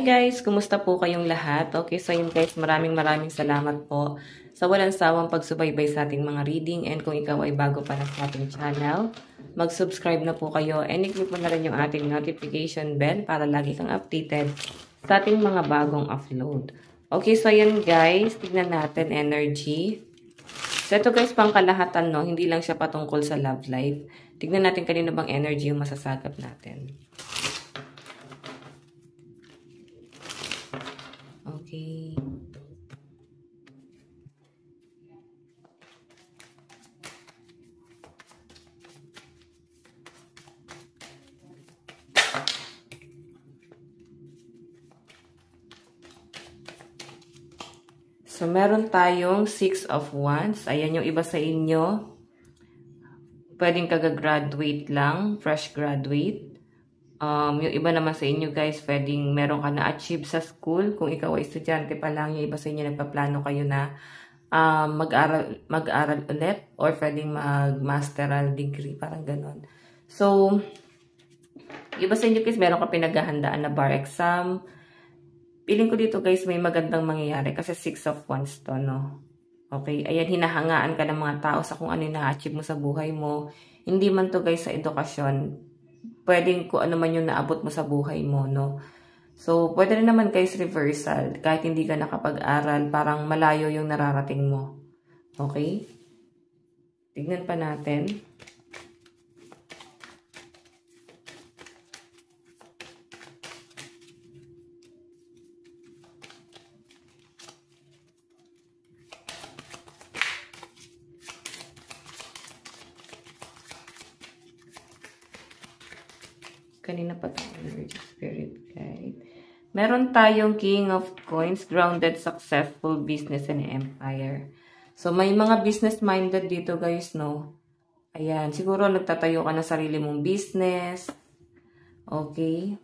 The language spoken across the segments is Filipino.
guys! Kumusta po kayong lahat? Okay, so yun guys, maraming salamat po sa walang sawang pagsubaybay sa ating mga reading, and kung ikaw ay bago pa sa ating channel, mag-subscribe na po kayo and i-click mo na rin yung ating notification bell para lagi kang updated sa ating mga bagong upload. Okay, so yun guys, tignan natin energy. So ito guys, pangkalahatan, no? Hindi lang siya patungkol sa love life. Tignan natin kanino bang energy yung masasagap natin. Okay. So, meron tayong 6 of Wands. Ayan yung iba sa inyo. Pwedeng kagagraduate lang, fresh graduate. Yung iba naman sa inyo guys, pwedeng meron ka na-achieve sa school. Kung ikaw ay estudyante pa lang, yung iba sa inyo nagpaplano kayo na mag-aral ulit or pwedeng mag-masteral degree, parang ganon. So, iba sa inyo guys, meron ka pinaghahandaan na bar exam. Piling ko dito guys, may magandang mangyayari kasi 6 of Wands to, no? Okay, ayan, hinahangaan ka ng mga tao sa kung ano yung na-achieve mo sa buhay mo. Hindi man to guys sa edukasyon. Pwedeng kung ano man yung naabot mo sa buhay mo, no? So, pwede rin naman guys reversal. Kahit hindi ka nakapag-aral, parang malayo yung nararating mo. Okay? Tignan pa natin. Kanina pa tayo, energy, spirit guide. Meron tayong King of Coins, grounded, successful, business, and empire. So, may mga business-minded dito guys, no? Ayan, siguro nagtatayo ka na sarili mong business. Okay.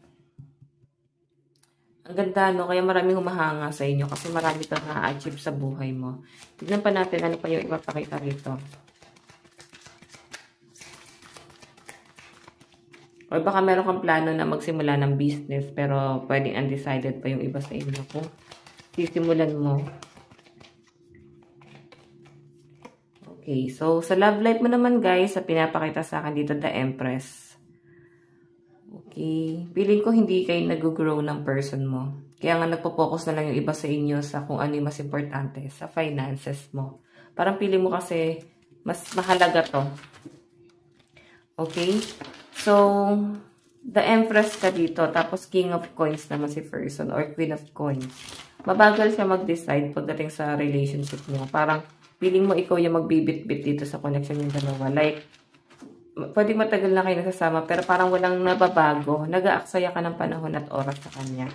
Ang ganda, no? Kaya maraming humahanga sa inyo kasi marami kang na-achieve sa buhay mo. Tignan pa natin ano pa yung ipapakita rito. Or baka meron kang plano na magsimula ng business pero pwedeng undecided pa yung iba sa inyo kung sisimulan mo. Okay, so sa love life mo naman guys, sa pinapakita sa akin dito, the Empress. Okay, feeling ko hindi kayo nag-grow ng person mo. Kaya nga nagpo-focus na lang yung iba sa inyo sa kung ano yung mas importante, sa finances mo. Parang feeling mo kasi mas mahalaga to. Okay? So, the Empress ka dito, tapos King of Coins naman si person or Queen of Coins. Mabagal siya mag-decide pagdating sa relationship mo. Parang, feeling mo ikaw yung magbibit-bit dito sa connection yung dalawa. Like, pwedeng matagal na kayo nasasama, pero parang walang nababago. Nag-aaksaya ka ng panahon at oras sa kanya.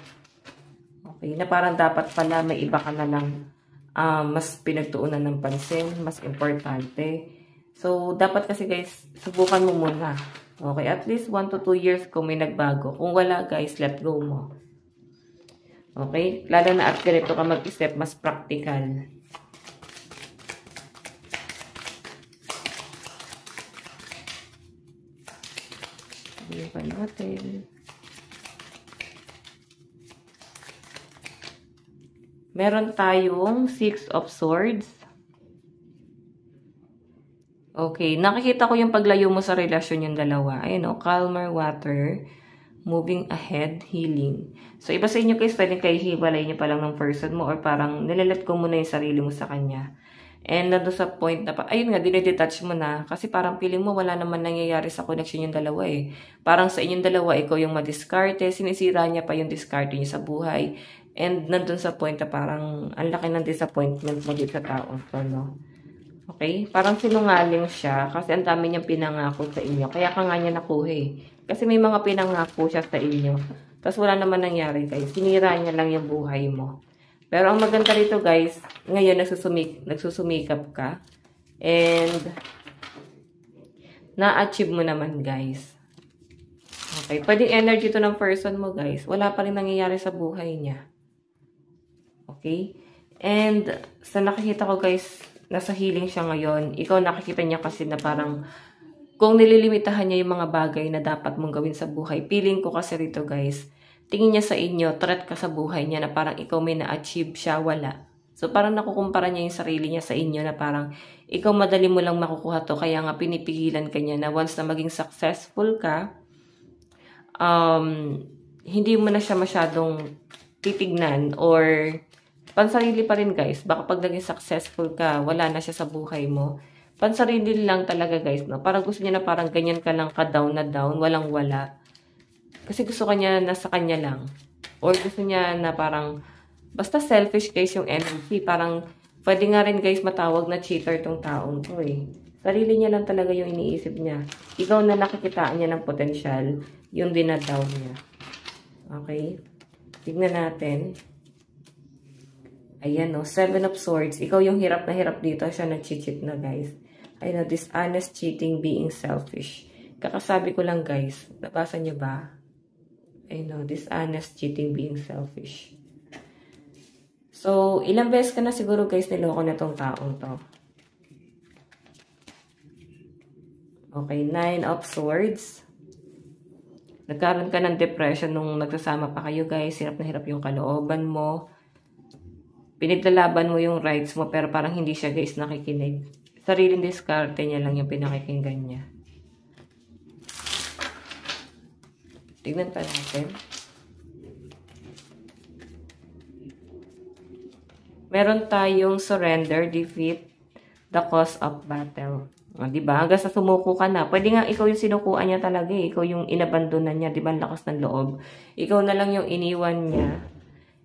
Okay, na parang dapat pala may iba ka na lang mas pinagtuunan ng pansin, mas importante. So, dapat kasi guys, subukan mo muna. Okay, at least 1 to 2 years kung may nagbago. Kung wala guys, let go mo. Okay? Lalo na at ganito ka mag-isip, mas practical. Sabihin pa natin. Meron tayong 6 of Swords. Okay, nakikita ko yung paglayo mo sa relasyon yung dalawa. Ayun o, calmer water, moving ahead, healing. So, iba sa inyo guys, pwedeng kayo hiwalay niyo pa lang ng person mo or parang nilalet ko muna yung sarili mo sa kanya. And nandun sa point na, ayun nga, dinedetach mo na. Kasi parang feeling mo wala naman nangyayari sa connection yung dalawa eh. Parang sa inyong dalawa, ikaw yung madiskarte, sinisira niya pa yung diskarte niya sa buhay. And nandun sa point na parang ang laki ng disappointment mo dito sa taong to, no? Okay? Parang sinungaling siya kasi ang dami niyang pinangako sa inyo. Kaya ka nga niya nakuha eh. Kasi may mga pinangako siya sa inyo. Tapos wala naman nangyari guys. Sinira niya lang yung buhay mo. Pero ang maganda rito guys, ngayon nagsusumikap ka. And na-achieve mo naman guys. Okay? Pwedeng energy to ng person mo guys. Wala pa rin nangyayari sa buhay niya. Okay? And sa nakikita ko guys, nasa healing siya ngayon. Ikaw nakikita niya kasi na parang kung nililimitahan niya yung mga bagay na dapat mong gawin sa buhay. Feeling ko kasi rito guys, tingin niya sa inyo, threat ka sa buhay niya na parang ikaw may na-achieve siya, wala. So, parang nakukumpara niya yung sarili niya sa inyo na parang ikaw madali mo lang makukuha to. Kaya nga pinipigilan ka niya na once na maging successful ka, hindi mo na siya masyadong titignan or pansarili pa rin guys. Baka pag naging successful ka, wala na siya sa buhay mo. Pansarili lang talaga guys, no? Parang gusto niya na parang ganyan ka lang ka-down na down, walang-wala. Kasi gusto kanya na sa kanya lang. Or gusto niya na parang basta selfish guys yung energy. Parang, pwede nga rin guys matawag na cheater tong taong to eh. Sarili niya lang talaga yung iniisip niya. Ikaw na nakikitaan niya ng potensyal, yung dinadown niya. Okay? Tignan natin. Ayan o, 7 of Swords. Ikaw yung hirap na hirap dito. Siya nag-cheat na guys. Ayan o, dishonest, cheating, being selfish. Kakasabi ko lang guys. Nabasa niyo ba? Ayan o, dishonest, cheating, being selfish. So, ilang beses ka na siguro guys niloko na tong taong to. Okay, 9 of Swords. Nagkaroon ka ng depression nung nagsasama pa kayo guys. Hirap na hirap yung kalooban mo. Pinaglalaban mo yung rights mo pero parang hindi siya guys nakikinig. Sariling diskarte niya lang yung pinakikinggan niya. Tignan pa natin. Meron tayong surrender, defeat, the cause of battle. O, diba? Hanggang sa sumuko ka na. Pwede nga ikaw yung sinukuan niya talaga eh. Ikaw yung inabandonan niya. Diba? Ang lakas ng loob. Ikaw na lang yung iniwan niya.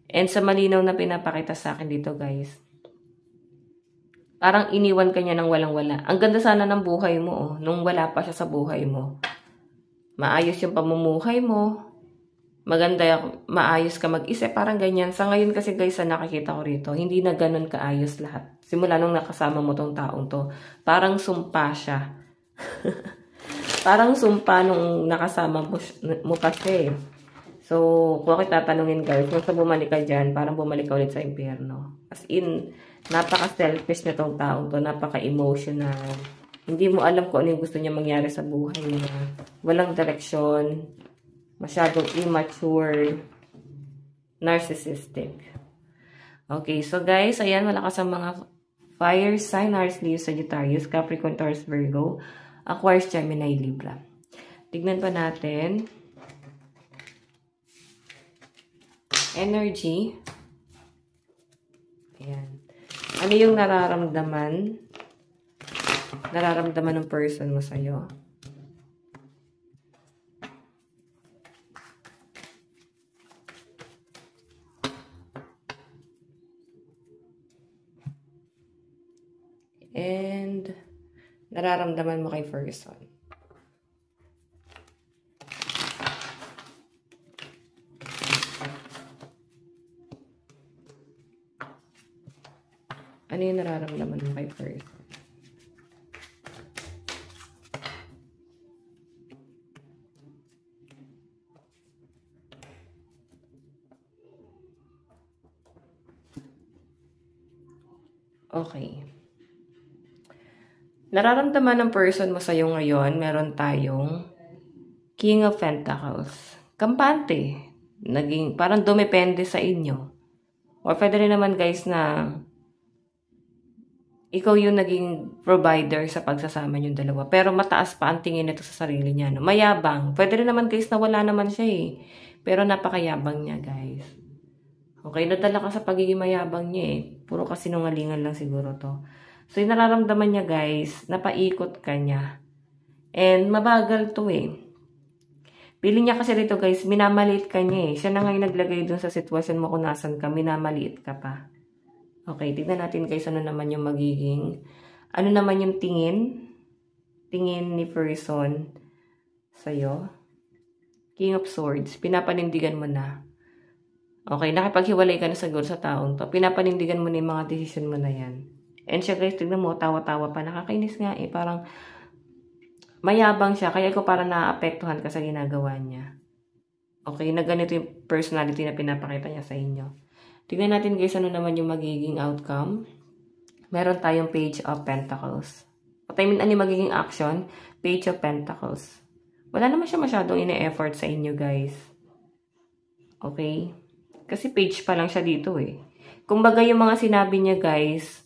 And sa malinaw na pinapakita sa akin dito guys. Parang iniwan ka niya ng walang-wala. Ang ganda sana ng buhay mo oh. Nung wala pa siya sa buhay mo. Maayos yung pamumuhay mo. Maganda, maayos ka mag-isip, parang ganyan. Sa ngayon kasi guys, sa nakikita ko rito, hindi na ganun kaayos lahat. Simula nung nakasama mo tong taong to, parang sumpa siya. Parang sumpa nung nakasama mo kasi. So, kung ako tatanungin guys, kung sa bumalik ka dyan, parang bumalik ka ulit sa impyerno. As in, napaka-selfish na tong taong to, napaka-emotional. Hindi mo alam kung ano yung gusto niya mangyari sa buhay niya. Walang direksyon. Masyadong immature, narcissistic. Okay, so guys, ayan, malakas ang mga fire sign, Aries, Leo, Sagittarius, Capricorn, Taurus, Virgo, Aquarius, Gemini, Libra. Tignan pa natin. Energy. Ayan. Ano yung nararamdaman? Nararamdaman ng person mo sa'yo? And nararamdaman mo kay person. Ano yung nararamdaman mo kay person? Okay. Nararamdaman ng person mo sa'yo ngayon, meron tayong King of Pentacles. Kampante. Naging, parang dumepende sa inyo. Or pwede rin naman guys na ikaw yung naging provider sa pagsasama niyong dalawa. Pero mataas pa ang tingin nito sa sarili niya. No? Mayabang. Pwede rin naman guys na wala naman siya eh. Pero napakayabang niya guys. Okay, nadala ka sa pagiging mayabang niya eh. Puro kasinungalingan lang siguro to. So, yung nararamdaman niya guys, napaikot ka niya. And mabagal to eh. Pili niya kasi rito guys, minamaliit ka niya eh. Siya na ngayon naglagay dun sa sitwasyon mo kung nasan ka, minamaliit ka pa. Okay, tignan natin guys ano naman yung magiging, ano naman yung tingin ni person sa'yo. King of Swords, pinapanindigan mo na. Okay, nakipaghiwalay ka na siguro sa taong to. Pinapanindigan mo na yung mga decision mo na yan. And siya guys, tignan mo, tawa-tawa pa. Nakakainis nga eh. Parang mayabang siya. Kaya ko parang naapektuhan ka sa ginagawa niya. Okay, na ganito yung personality na pinapakita niya sa inyo. Tignan natin guys, ano naman yung magiging outcome. Meron tayong Page of Pentacles. What I mean, ano yung magiging action? Page of Pentacles. Wala naman siya masyadong ine-effort sa inyo guys. Okay? Kasi page pa lang siya dito eh. Kumbaga yung mga sinabi niya guys,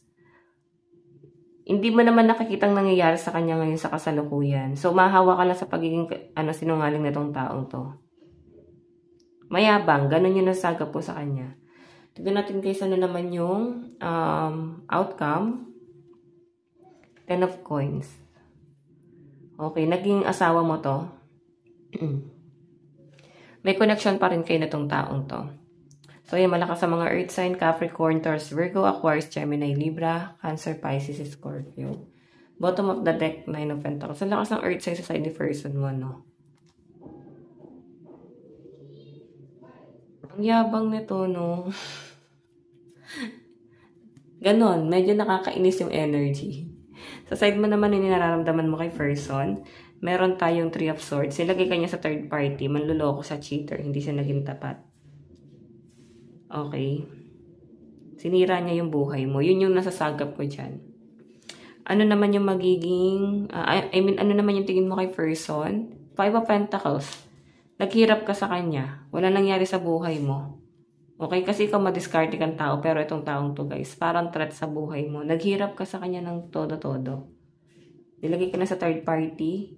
hindi mo naman nakikitang nangyayari sa kanya ngayon sa kasalukuyan. So, mahawa ka lang sa pagiging sinungaling na tong taong to. Mayabang, ganun yung nasagap po sa kanya. Tignan natin guys, ano naman yung outcome. 10 of coins. Okay, naging asawa mo to. May connection pa rin kayo na tong taong to. So, yung malakas sa mga earth sign, Capricorn, Taurus, Virgo, Aquarius, Gemini, Libra, Cancer, Pisces, Scorpio. Bottom of the deck, 9 of Pentacles. So, lakas ng earth sign sa side ni person mo, no? Ang yabang nito, no? Ganon, medyo nakakainis yung energy. Sa side mo naman, yung nararamdaman mo kay person, meron tayong 3 of Swords. Nilagay kanya sa third party, manluloko sa cheater, hindi siya naging tapat. Okay. Sinira niya yung buhay mo. Yun yung nasasagap ko dyan. Ano naman yung magiging, ano naman yung tingin mo kay person? 5 of Pentacles. Naghirap ka sa kanya. Wala nangyari sa buhay mo. Okay? Kasi ikaw madiskarte kang tao, pero itong taong to guys, parang threat sa buhay mo. Naghirap ka sa kanya ng todo-todo. Nilagay ka na sa third party.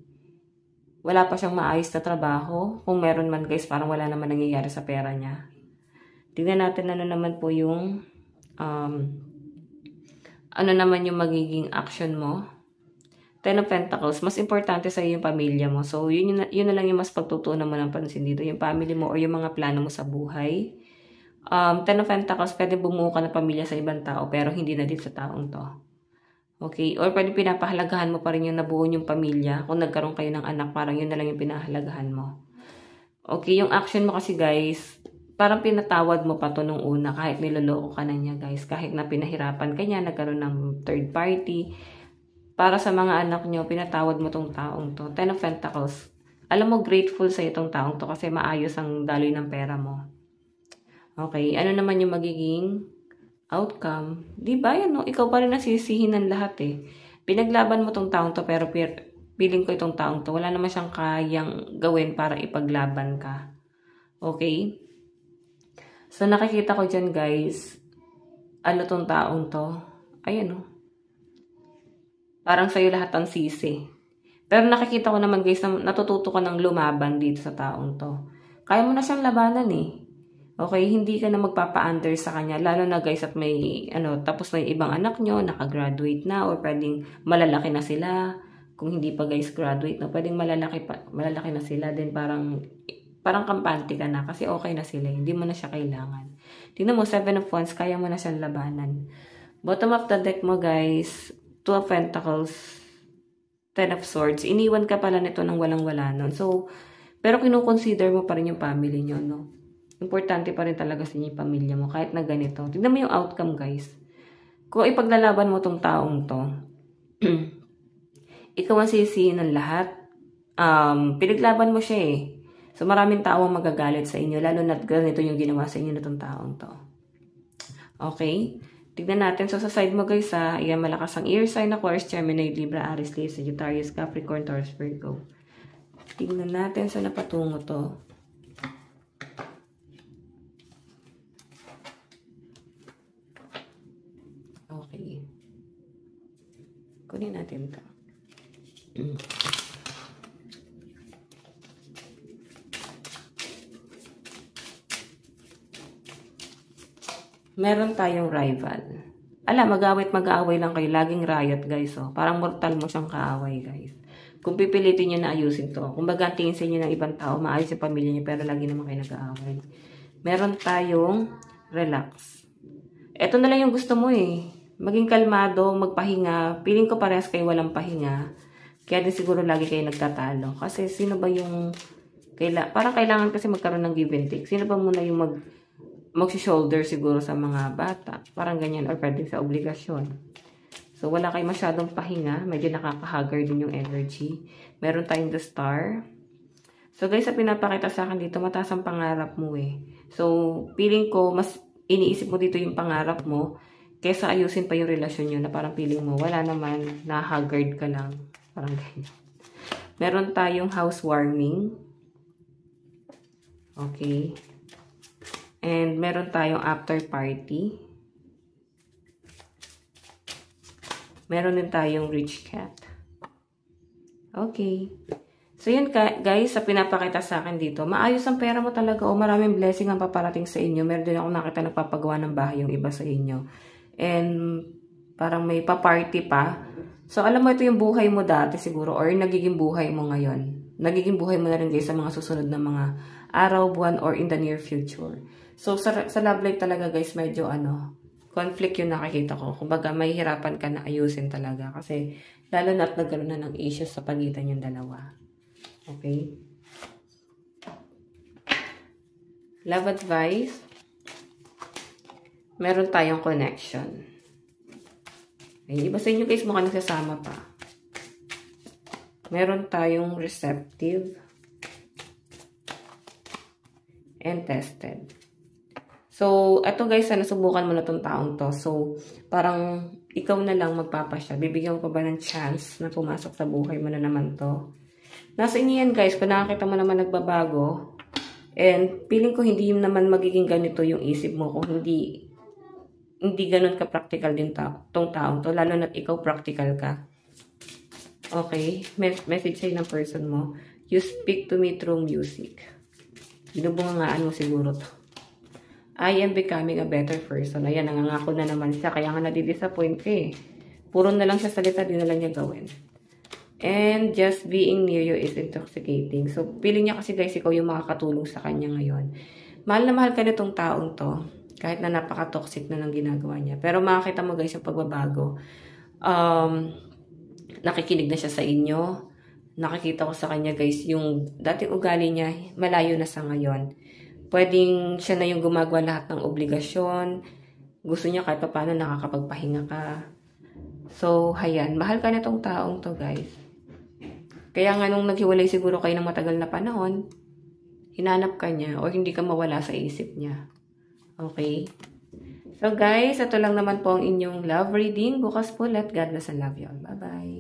Wala pa siyang maayos na trabaho. Kung meron man guys, parang wala naman nangyayari sa pera niya. Tingnan natin ano naman po yung ano naman yung magiging action mo. 10 of Pentacles, mas importante sa yung pamilya mo. So, yun na lang yung mas pagtutuunan mo ng pansin dito. Yung family mo or yung mga plano mo sa buhay. 10 of Pentacles, pwede bumuo ka ng pamilya sa ibang tao pero hindi na dito sa taong to. Okay? Or pwede pinapahalagahan mo pa rin yung nabuo yung pamilya. Kung nagkaroon kayo ng anak, parang yun na lang yung pinahalagahan mo. Okay? Yung action mo kasi guys, parang pinatawad mo pa to nung una kahit niloloko ka na niya guys. Kahit na pinahirapan ka niya, nagkaroon ng third party. Para sa mga anak nyo, pinatawad mo tong taong to. 10 of Pentacles. Alam mo, grateful sa itong taong to kasi maayos ang daloy ng pera mo. Okay, ano naman yung magiging outcome? Di ba yan, no? Ikaw pa rin nasisihin ng lahat eh. Pinaglaban mo tong taong to pero feeling ko itong taong to, wala naman siyang kayang gawin para ipaglaban ka. Okay? So, nakikita ko dyan guys, ano tong taong to? Ayan, no? Parang sa'yo lahat ang sisi. Pero nakikita ko naman guys, na natututo ka ng lumaban dito sa taong to. Kaya mo na siyang labanan eh. Okay, hindi ka na magpapa-under sa kanya. Lalo na guys at may, tapos na yung ibang anak nyo, nakagraduate na, or pwedeng malalaki na sila. Kung hindi pa guys graduate na, pwedeng malalaki na sila. Then parang kampante ka na kasi okay na sila. Hindi mo na siya kailangan. Tingnan mo, 7 of Wands, kaya mo na siyang labanan. Bottom of the deck mo guys, 2 of Pentacles, 10 of Swords. Iniwan ka pala nito nang walang-wala nun. So, pero kinukonsider mo pa rin yung family nyo, no? Importante pa rin talaga sa inyo yung pamilya mo, kahit na ganito. Tignan mo yung outcome, guys. Kung ipaglalaban mo tong taong to, ikaw ang sisihin ng lahat. Pinaglaban mo siya eh. So, maraming tao ang magagalit sa inyo, lalo na ganito yung ginawa sa inyo na tong taong to. Okay? Tignan natin. So, sa side mo guys, ayan, malakas ang ear sign, Aquarius, Gemini, Libra, Aries, Leo, Sagittarius, Capricorn, Taurus, Virgo. Tignan natin sa napatungo to. Okay. Kunin natin ito. Meron tayong rival. Mag-aaway lang kayo. Laging riot, guys. Oh. Parang mortal mo siyang kaaway, guys. Kung pipilitin nyo na ayusin to. Kung baga tingin sa inyo ng ibang tao, maayos yung pamilya nyo, pero lagi naman kayo nag-aaway. Meron tayong relax. Ito na lang yung gusto mo eh. Maging kalmado, magpahinga. Feeling ko parehas kayo walang pahinga. Kaya din siguro lagi kayo nagtatalo. Kasi sino ba yung... Parang kailangan kasi magkaroon ng give and take. Sino ba muna yung mag-shoulder siguro sa mga bata. Parang ganyan. Or pwede sa obligasyon. So, wala kayo masyadong pahinga. Medyo nakakahagar din yung energy. Meron tayong the star. So, guys, sa pinapakita sa akin dito, mataas ang pangarap mo eh. So, feeling ko, mas iniisip mo dito yung pangarap mo kaysa ayusin pa yung relasyon nyo na parang feeling mo, wala naman, na-haggard ka lang. Parang ganyan. Meron tayong housewarming. Okay. And meron tayong after party. Meron din tayong rich cat. Okay. So, yun guys, sa pinapakita sa akin dito, maayos ang pera mo talaga o maraming blessing ang paparating sa inyo. Meron din ako nakita nagpapagawa ng bahay yung iba sa inyo. And, parang may pa-party pa. So, alam mo, ito yung buhay mo dati siguro or nagiging buhay mo ngayon. Nagiging buhay mo na rin guys sa mga susunod na mga araw, buwan, or in the near future. So, sa love life talaga guys, medyo conflict yung nakikita ko. Kumbaga, may hirapan ka na ayusin talaga. Kasi, lalo na't nagkaroon na ng issues sa pagitan yung dalawa. Okay? Love advice. Meron tayong connection. Okay, iba sa inyo guys, mukhang nagsasama pa. Meron tayong receptive and tested. So, eto guys, nasubukan mo na tong taong to. So, parang ikaw na lang magpapasya. Bibigyan ko ba ng chance na pumasok sa buhay mo na naman to? Nasa inyo yan guys, kung nakakita mo naman nagbabago, and feeling ko hindi naman magiging ganito yung isip mo kung hindi ganun ka-practical din tong taong to, lalo na't ikaw practical ka. Okay, message sa'yo ng person mo, you speak to me through music. Binubungangaan mo siguro to. I am becoming a better person. Ayan, nangangako na naman siya, kaya nga nadidisappoint ka eh. Puro na lang siya salita, di na lang niya gawin. And just being near you is intoxicating. So, feeling niya kasi guys, ikaw yung makakatulong sa kanya ngayon. Mahal na mahal ka na itong taong to. Kahit na napaka-toxic na ng ginagawa niya. Pero makakita mo guys yung pagbabago. Nakikinig na siya sa inyo. Nakikita ko sa kanya guys, yung dating ugali niya, malayo na sa ngayon. Pwedeng siya na yung gumagawa lahat ng obligasyon. Gusto niya kahit pa paano nakakapagpahinga ka. So, hayan. Mahal ka na itong taong to guys. Kaya nga nung naghiwalay siguro kayo ng matagal na panahon, hinanap ka niya o hindi ka mawala sa isip niya. Okay? So guys, ito lang naman po ang inyong love reading. Bukas po, let God bless and love you all. Bye-bye.